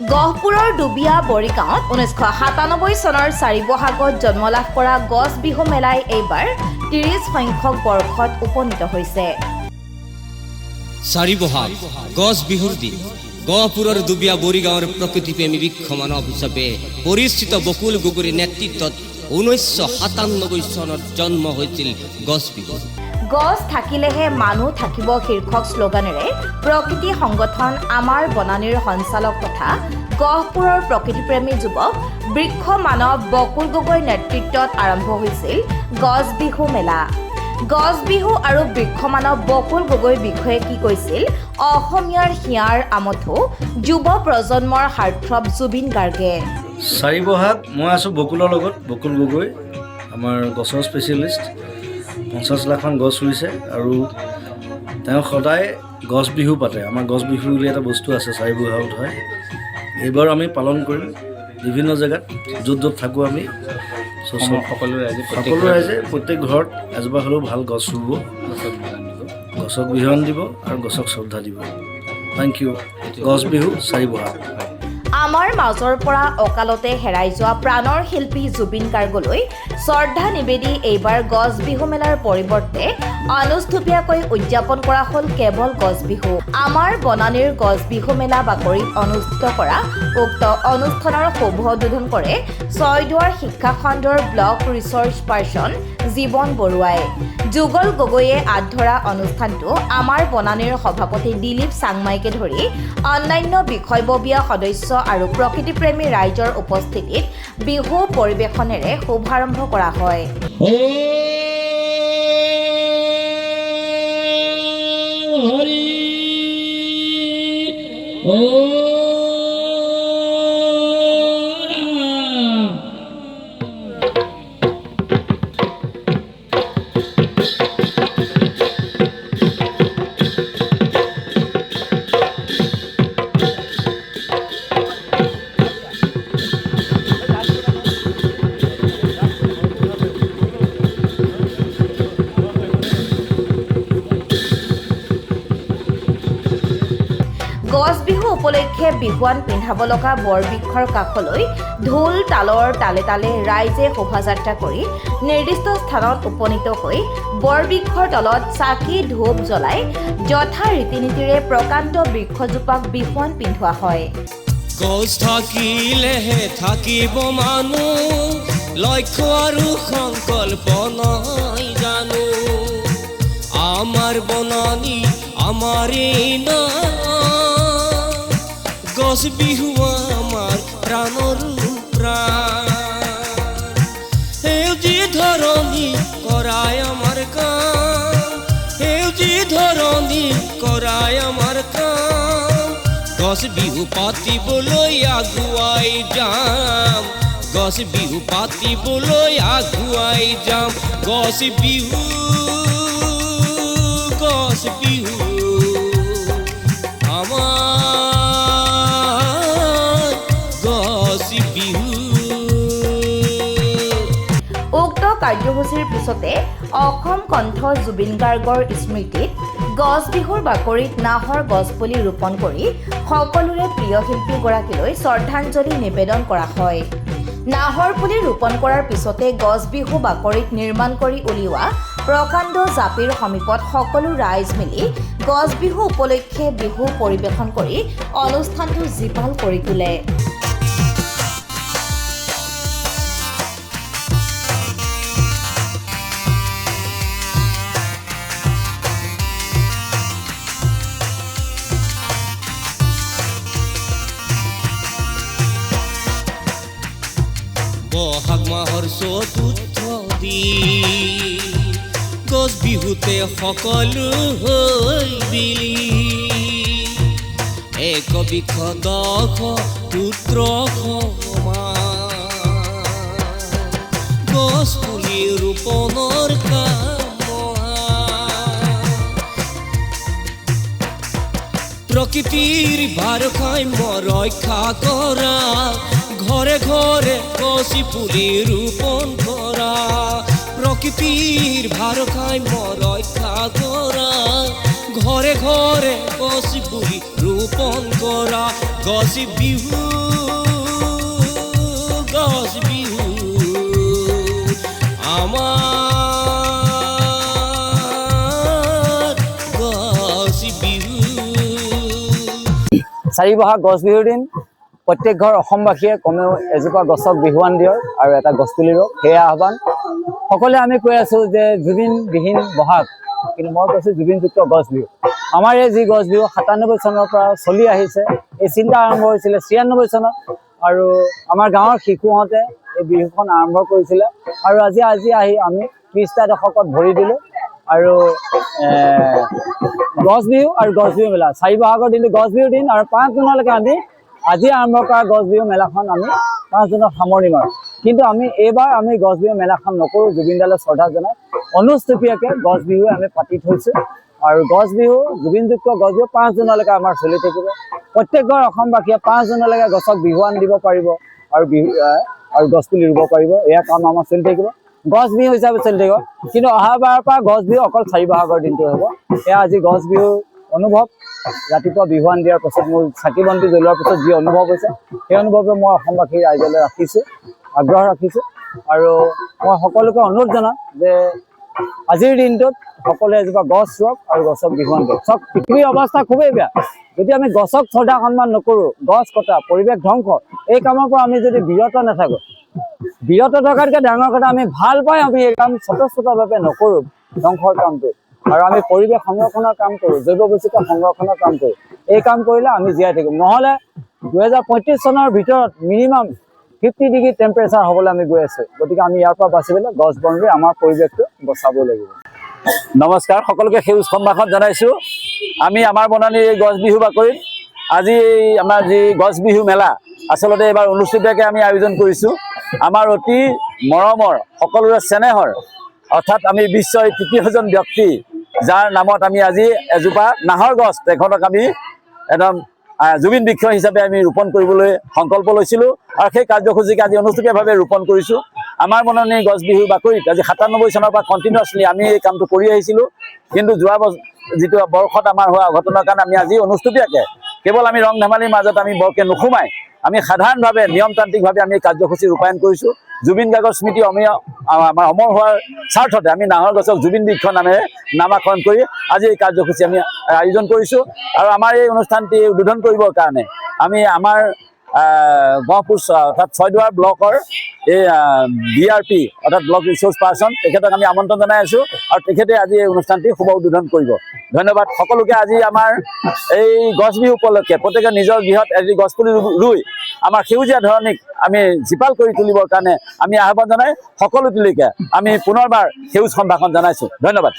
গহপুৰৰ ডুবিয়া বৰিগাঁৱত 1997 চনৰ 4 বহাগত জন্ম লাভ কৰা গছ বিহু মেলাই এইবাৰ 30 সংখ্যক বৰ্ষত উপনীত হৈছে। 4 বহাগ গছ বিহুৰ দিন গহপুৰৰ ডুবিয়া বৰিগাঁৱৰ প্ৰকৃতিপ্ৰেমী বৃক্ষ মানৱ হিচাপে পৰিচিত বকুল গগৈৰ নেতৃত্বত 1997 চনত জন্ম হৈছিল গছ বিহু। গছ থাকিলেহে মানুহ থাকিব শীৰ্ষক শ্লোগানেৰে প্ৰকৃতি সংগঠন আমাৰ বনানীৰ সঞ্চালক তথা গহপুৰৰ প্ৰকৃতিপ্ৰেমী যুৱক বৃক্ষ মানৱ বকুল গগৈৰ নেতৃত্বত আৰম্ভ হৈছিল গছ বিহু মেলা। গছ বিহু আৰু বৃক্ষ মানৱ বকুল গগৈৰ বিষয়ে কি কৈছিল অসমীয়াৰ হিয়াৰ আমঠু যুৱ প্ৰজন্মৰ হাৰ্টথ্ৰব জুবিন গাৰ্গে। 4 বহাগ মই আছোঁ বকুলৰ লগত, বকুল গগৈ আমাৰ গছৰ স্পেচিয়েলিষ্ট। 50 লাখমান গছ ৰুইছে আৰু তেওঁ সদায় গছ বিহু পাতে। আমাৰ গছ বিহু বুলি এটা বস্তু আছে 4 বহাগত হয়। এইবাৰ আমি পালন কৰিম বিভিন্ন জেগাত, য'ত য'ত থাকোঁ আমি সকলো ৰাইজে প্ৰত্যেক ঘৰত এজোপা হ'লেও ভাল গছ ৰুব, গছক বিহৰণ দিব আৰু গছক শ্ৰদ্ধা দিব। Thank you. গছ বিহু 4 বহাগ। আমাৰ মাজৰ পৰা অকালতে হেৰাই যোৱা প্ৰাণৰ শিল্পী জুবিন গাৰ্গলৈ শ্ৰদ্ধা নিবেদি এইবাৰ গছ বিহু মেলাৰ পৰিৱৰ্তে অনুষ্ঠুপীয়াকৈ উদযাপন কৰা হ'ল কেৱল গছ বিহু। আমাৰ বনানীৰ গছ বিহু মেলা বাকৰিত অনুষ্ঠিত কৰা উক্ত অনুষ্ঠানৰ শুভ উদ্বোধন কৰে ছয়দুৱাৰ শিক্ষা খণ্ডৰ ব্লক ৰিচৰ্চ পাৰ্চন জীৱন বৰুৱাই। যুগল গগৈয়ে আঁত ধৰা অনুষ্ঠানটো আমাৰ বনানীৰ সভাপতি দিলীপ চাংমাইকে ধৰি অন্যান্য বিষয়ববীয়া সদস্য আৰু প্ৰকৃতিপ্ৰেমী ৰাইজৰ উপস্থিতিত বিহু পৰিৱেশনেৰে শুভাৰম্ভ কৰা হয়। গছ বিহু উপলক্ষে বিহুৱান পিন্ধাব লগা বৰবৃক্ষৰ কাষলৈ ঢোল তালৰ তালে তালে ৰাইজে শোভাযাত্ৰা কৰি নিৰ্দিষ্ট স্থানত উপনীত হৈ বৰবৃক্ষৰ তলত চাকি ধূপ জ্বলাই যথা ৰীতি নীতিৰে প্ৰকাণ্ড বৃক্ষজোপাক বিহুৱান পিন্ধোৱা হয়। গছ থাকিলেহে থাকিব মানুহ, লক্ষ্য আৰু সংকল্প নাই জানো। আমাৰ বনানী আমাৰেই নাম, গছ বিহু আমাৰ প্ৰাণৰ প্ৰাণ। সেউজী ধৰণী কৰাই আমাৰ কাম, সেউজী ধৰণী কৰাই আমাৰ কাম। গছ বিহু পাতিবলৈ আগুৱাই যাম, গছ বিহু পাতিবলৈ আগুৱাই যাম। গছ বিহু আমাৰ গছ বিহু। উক্ত কাৰ্যসূচীৰ পিছতে অসম কণ্ঠ জুবিন গাৰ্গৰ স্মৃতিত গছ বিহুৰ বাকৰিত নাহৰ গছপুলি ৰোপণ কৰি সকলোৰে প্ৰিয় শিল্পীগৰাকীলৈ শ্ৰদ্ধাঞ্জলি নিবেদন কৰা হয়। নাহৰ পুলি ৰোপণ কৰাৰ পিছতে গছ বিহু বাকৰিত নিৰ্মাণ কৰি উলিওৱা প্ৰকাণ্ড জাপিৰ সমীপত সকলো ৰাইজ মিলি গছ বিহু উপলক্ষে বিহু পৰিৱেশন কৰি অনুষ্ঠানটো জীপাল কৰি তোলে। বহাগ মাহৰ চতুৰ্থ দিন গছ বিহুতে সকলো হৈ বিলি, একবিংশ দশ পুত্ৰ গছ পুলি ৰোপণৰ কাম। প্ৰকৃতিৰ ভাৰসাম্য ৰক্ষা কৰা, ঘৰে ঘৰে গছ পুলি ৰোপণ কৰা। প্ৰকৃতিৰ ভাৰসাম্য ৰক্ষা কৰা, ঘৰে ঘৰে গছ পুলি ৰোপণ ৰোপণ কৰা গছ বিহু আমাৰ গছ বিহু। চাৰি বহাগ গছ বিহুৰ দিন প্ৰত্যেক ঘৰ অসমবাসীয়ে কমেও এজোপা গছক বিহুৱান দিয়ক আৰু এটা গছ পুলি ৰুওক, সেয়া আহ্বান। সকলোৱে আমি কৈ আছোঁ যে জুবিনবিহীন বহাগ, কিন্তু মই কৈছোঁ জুবিনযুক্ত গছ বিহু। আমাৰ এই যি গছ বিহু 97 চনৰ পৰা চলি আহিছে, এই চিন্তা আৰম্ভ হৈছিলে 96 চনত, আৰু আমাৰ গাঁৱৰ শিশুহঁতে এই বিহুখন আৰম্ভ কৰিছিলে, আৰু আজি আহি আমি 30টা দশকত ভৰি দিলোঁ। আৰু গছ বিহু আৰু গছ বিহু মেলা, 4 বহাগৰ দিনটো গছ বিহুৰ দিন, আৰু 5 জুনলৈকে আমি আজি আৰম্ভ কৰা গছ বিহু মেলাখন আমি 5 জুনত সামৰণি মাৰোঁ। কিন্তু এইবাৰ আমি গছ বিহু মেলাখন নকৰোঁ, জুবিনদালৈ শ্ৰদ্ধা জনাই অনুষ্টুপীয়াকৈ গছ বিহু আমি পাতি থৈছোঁ। আৰু গছ বিহু জুবিনযুক্ত গছ বিহু 5 জুনলৈকে আমাৰ চলি থাকিব। প্ৰত্যেক ঘৰ অসমবাসীয়ে 5 জুনলৈকে গছক বিহুৱান দিব পাৰিব আৰু গছ পুলি ৰুব পাৰিব। এয়া কাম আমাৰ চলি থাকিব, গছ বিহু হিচাপে চলি থাকিব। কিন্তু অহাবাৰৰ পৰা গছ বিহু অকল 4 বহাগৰ দিনটো হ'ব। এয়া আজি গছ বিহুৰ অনুভৱ। ৰাতিপুৱা বিহুৱান দিয়াৰ পাছত মোৰ চাকি বন্তি জ্বলোৱাৰ পিছত যি অনুভৱ হৈছে, সেই অনুভৱে মই অসমবাসীৰ ৰাইজলৈ ৰাখিছোঁ, আগ্ৰহ ৰাখিছোঁ। আৰু মই সকলোকে অনুৰোধ জনাম যে আজিৰ দিনটোত সকলোৱে এজোপা গছ ৰুৱক আৰু গছক বিহুৱান দিয়ক। চাওক, পৃথিৱীৰ অৱস্থা খুবেই বেয়া। যদি আমি গছক শ্ৰদ্ধা সন্মান নকৰোঁ, গছ কটা, পৰিৱেশ ধ্বংস, এই কামৰ পৰা আমি যদি বিৰত নাথাকোঁ, বিৰত থকাতকৈ ডাঙৰ কথা আমি ভাল পাই আমি এই কাম স্বতঃস্ফূৰ্তভাৱে নকৰোঁ, ধ্বংসৰ কামটো, আৰু আমি পৰিৱেশ সংৰক্ষণৰ কাম কৰোঁ, জৈৱ বৈচিত্ৰ্য সংৰক্ষণৰ কাম কৰোঁ, এই কাম কৰিলে আমি জীয়াই থাকিম। নহ'লে 2035 চনৰ ভিতৰত মিনিমাম 50 ডিগ্ৰী টেম্পাৰেচাৰ হ'বলৈ আমি গৈ আছোঁ। গতিকে আমি ইয়াৰ পৰা বাচিবলৈ গছ বন ৰুই আমাৰ পৰিৱেশটো বচাব লাগিব। নমস্কাৰ, সকলোকে সেউজ সম্ভাষণ জনাইছোঁ। আমি আমাৰ বনানীৰ এই গছ বিহু বাকৰিত আজি আমাৰ যি গছ বিহু মেলা, আচলতে এইবাৰ অনুষ্ঠিতকৈ আমি আয়োজন কৰিছোঁ। আমাৰ অতি মৰমৰ, সকলোৰে চেনেহৰ, অৰ্থাৎ আমি বিশ্বৰ তৃতীয়জন ব্যক্তি, যাৰ নামত আমি আজি এজোপা নাহৰ গছ তেখেতক আমি একদম জুবিন বৃক্ষ হিচাপে আমি ৰোপণ কৰিবলৈ সংকল্প লৈছিলোঁ, আৰু সেই কাৰ্যসূচীক আজি অনুষ্ঠিতভাৱে ৰোপণ কৰিছোঁ। আমাৰ বনানীৰ গছ বিহু বাকৰিত আজি 97 চনৰ পৰা কণ্টিনিউৱাছলি আমি এই কামটো কৰি আহিছিলোঁ। কিন্তু যোৱা যিটো বৰ্ষত আমাৰ হোৱা অঘটনৰ কাৰণে আমি আজি অনুষ্ঠিতকৈ কেৱল আমি ৰং ধেমালিৰ মাজত আমি বৰকৈ নোসোমাই আমি সাধাৰণভাৱে নিয়মতান্ত্ৰিকভাৱে আমি কাৰ্যসূচী ৰূপায়ণ কৰিছোঁ। জুবিন গাৰ্গৰ স্মৃতি আমাৰ অমৰ হোৱাৰ স্বাৰ্থতে আমি নাহৰ গছক জুবিন বৃক্ষ নামেৰে নামাকৰণ কৰি আজি এই কাৰ্যসূচী আমি আয়োজন কৰিছোঁ। আৰু আমাৰ এই অনুষ্ঠানটি উদ্বোধন কৰিবৰ কাৰণে আমি আমাৰ গহপুৰ অৰ্থাৎ ছয়দুৱাৰ ব্লকৰ এই BRP অৰ্থাৎ ব্লক ৰিচোৰ্চ পাৰ্চন, তেখেতক আমি আমন্ত্ৰণ জনাই আছোঁ, আৰু তেখেতে আজি এই অনুষ্ঠানটি শুভ উদ্বোধন কৰিব। ধন্যবাদ সকলোকে। আজি আমাৰ এই গছ বিহু উপলক্ষে প্ৰত্যেকে নিজৰ গৃহত এটি গছপুলি ৰুই আমাৰ সেউজীয়া ধৰণীক আমি জীপাল কৰি তুলিবৰ কাৰণে আমি আহ্বান জনাই সকলোটিলৈকে আমি পুনৰবাৰ সেউজ সম্ভাষণ জনাইছোঁ। ধন্যবাদ।